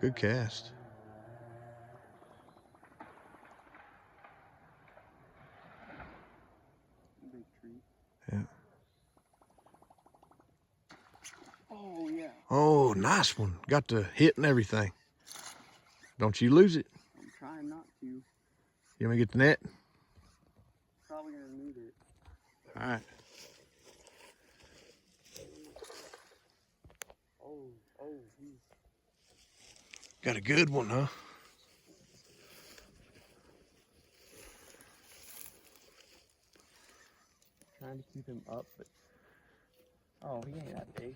Good cast. Big tree. Yeah. Oh, yeah. Oh, nice one. Got the hit and everything. Don't you lose it. I'm trying not to. You want me to get the net? Probably gonna need it. All right. Oh, geez. Got a good one, huh? Trying to keep him up, but oh, he ain't that big.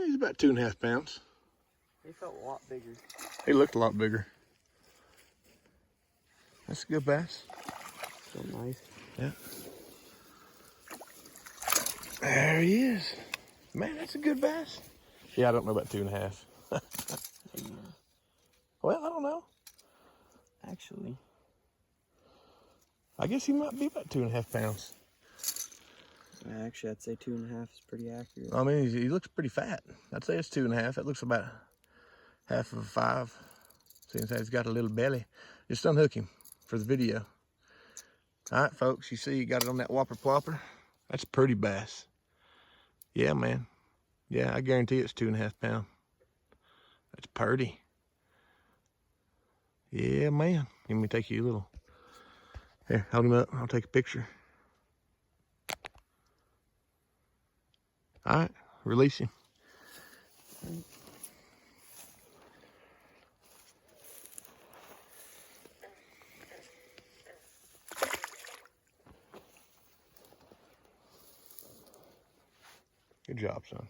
He's about 2.5 pounds. He felt a lot bigger. He looked a lot bigger. That's a good bass. So nice. Yeah. There he is. Man, that's a good bass. Yeah, I don't know about 2.5. Well, I don't know. Actually, I guess he might be about 2.5 pounds. I'd say 2.5 is pretty accurate. I mean, he looks pretty fat. I'd say it's 2.5. It looks about half of a 5. Seems like he's got a little belly. Just unhook him for the video. All right, folks, you see he got it on that whopper plopper. That's a pretty bass. Yeah, man. Yeah, I guarantee it's 2.5 pounds. That's pretty. Yeah, man. Let me take you a little. Here, hold him up. I'll take a picture. All right, release him. Good job, son.